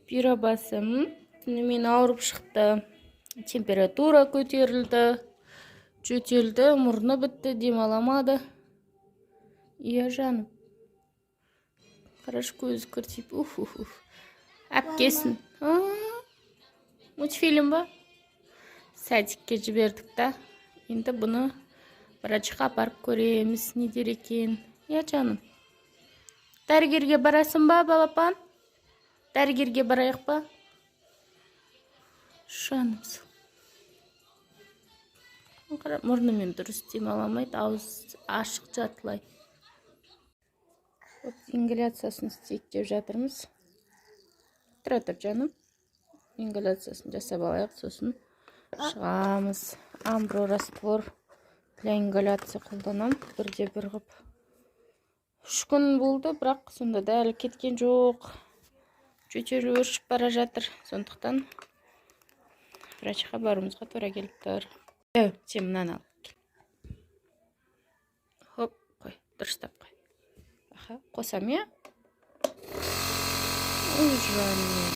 Бира басым түнімен ауырып шықты. Температура көтерілді. Жөтелді, мұрны бітті, демаламады. Иә жаным. Қараш көзі кіртиіп. Әпкесін. Мультфильм ба? Садикке жібердік та. Енді бұны врачқа апарып көреміз, не дер екен. Иә жаным. Дәрігерге барасың ба, балапан? Дәрігерге барайық па? Жанымыз. Мұрнымен дұрыс демаламайды, ауыз ашық жатылай. Ингаляциясын істейік деп жатырмыз. Тұра тұр жаным. Ингаляциясын жасап алайық, сосын шығамыз. Амбро раствор для ингаляция қолданам. Бірде бір ғып. 3 күн болды, бірақ сонда да әлі кеткен жоқ. Жөтелі өршіп бара жатыр. Сондықтан врачқа баруымызға тура келіп тұр. Сен мынаны ал. Хоп, қой, дұрыстап қой. Қосам, е? Ой, жаным.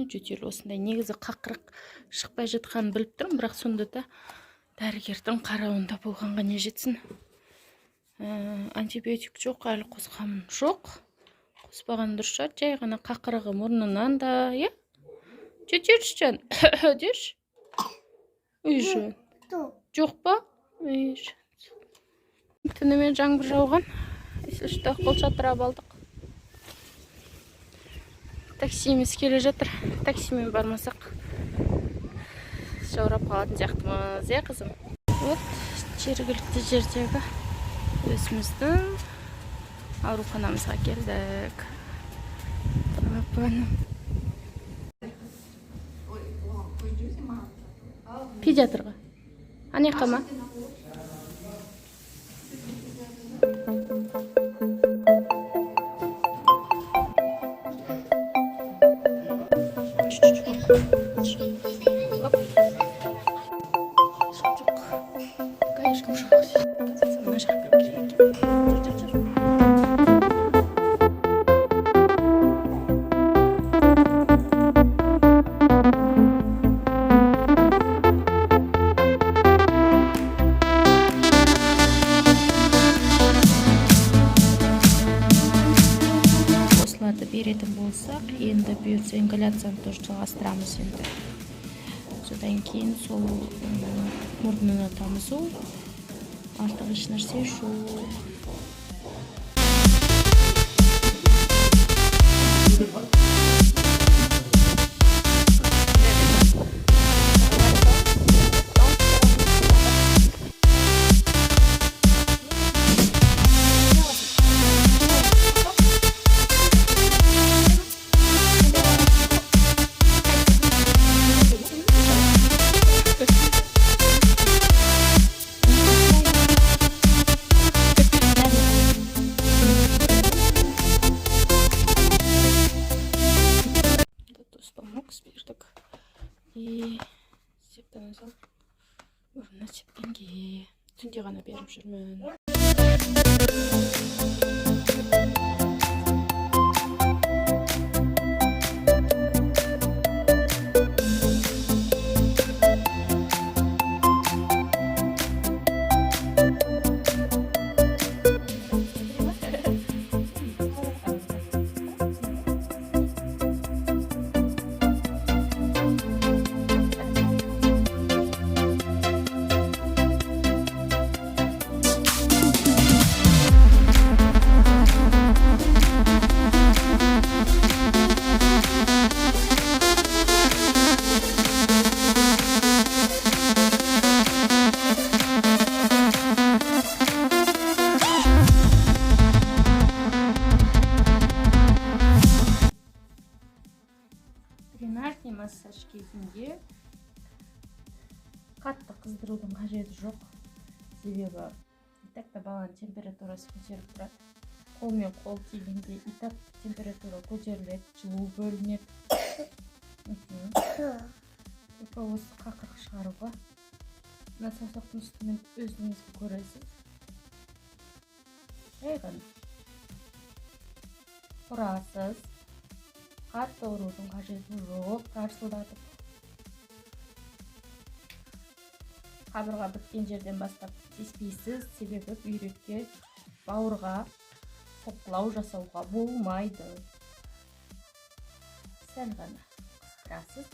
Жөтелі осындай негізі қақырық шықпай жатқанын біліп тұрмын, бірақ сонда да дәрігердің қарауында болғанға не жетсін. Антибиотик жоқ, әлі қосқамын жоқ. Қоспаған дұрыс шығар, жай ғана қақырығы мұрнынан да, е? Жөтелші жан, деш? Үй жан. Жоқ па? Үй жан. Түнімен жаңбыр жауған. Есілшті қол шатырап алдық. Таксиіміз келе жатыр. Таксимен бармасақ жаурап қалатын сияқтымыз, е қызым? Вот, жергілікті жердегі өзіміздің ауруханамызға келдік. Балапаным. Педиатрға. Ане қама? Беретін болсақ, енді бұйыртса ингаляцияны тоже жалғастырамыз енді. Содан кейін сол мұрнына тамызу, артық еш нәрсе жоқ. Септен азал орнына сепкенге түнде ғана беріп жүрмін. Дренажный массаж кезінде қатты қыздырудың қажеті жоқ. Себебі итакта баланың температурасы көтеріліп тұрады. Қолмен қол тигенде итак температура көтеріледі, жылу бөлінеді. Только осы қақырық шығаруға. Мына саусақтың үстімен өзіңізді көресіз. Жай ғана құрасыз. Қатты ұрудың қажеті жоқ, тарсылдатып. Қабырға біткен жерден бастап теспейсіз, себебі бүйрекке, бауырға соққылау жасауға болмайды. Сәл ғана қыстырасыз.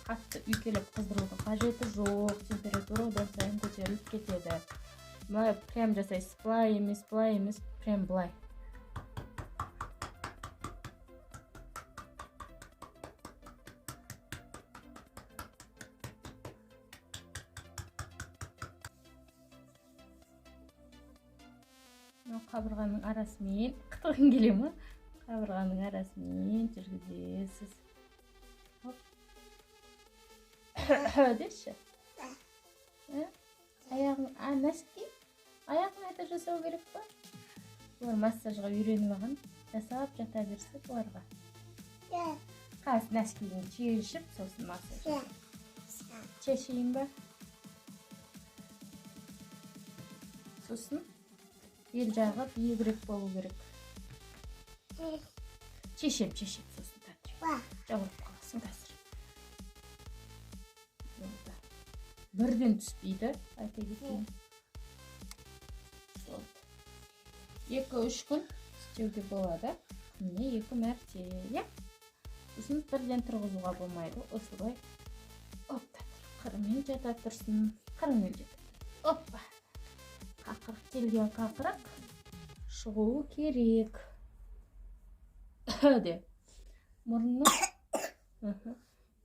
Қатты үйкеліп қыздырудың қажеті жоқ, температура одан сайын көтеріліп кетеді. Прям жасайсыз, былай емес, прям былай. Қабырғаның арасымен, қытығын келе ма? Қабырғаның арасымен жүргізесіз. Деші? Аяғың, нәски? Аяғын айта жасау керек па? Олар массажға үйреніп ағын, жасап жата берсі бұларға. Қаз нәскиін чешіп, сосын массаж. Чешейін ба? Сосын ел жағы биігірек болу керек. Чешем, сосын тәтір. Жауырып қаласын қазір. Бірден түспейді, айта кетейін. 2-3 күн істеуге болады. Күніне 2 мәрте. Сосын бірден тұрғызуға болмайды. Осылай. Қырымен жата тұрсын. Қырымен жата. Оппа. Қақырық келген қақырық шығуы керек. Мұрынның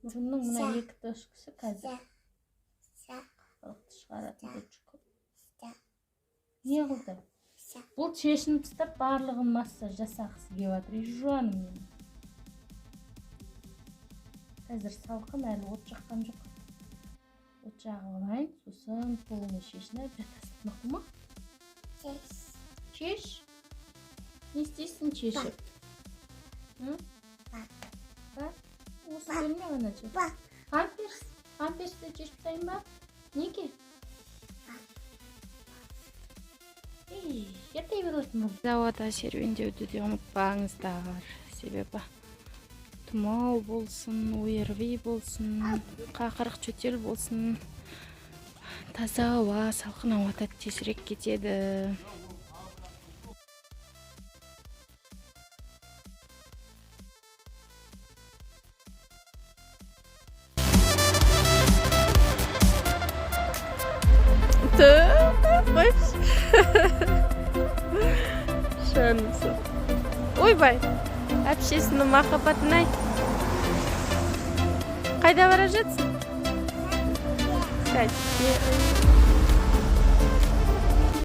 мұна 2 точкасы қазір. Қақырықты шығаратын точка. Не қылды? Бұл шешініп тұстап барлығын массаж жасақысы кеп жатыр. Жуаным менің. Қазір салқын, әлі от жаққан жоқ. От жағып алайын, сосын қолыны шешініп жатасың. Мақұл ма? Чеш. Не істейсің чешіп? Осы бөлме ғана чеш. Памперсті чешіп тайын ба? Неге? Ертай беретін бұл. Зауада серуендеуді де ұмытпаңыздар. Себебі тұмау болсын, ОРВИ болсын, қақырық жөтел болсын. Таза ауа, салқын ауада тезірек кетеді. Қойш. Шанысы. Ойбай, әпшесінің махаббатын ай. Қайда бара жатсың? Сәтте.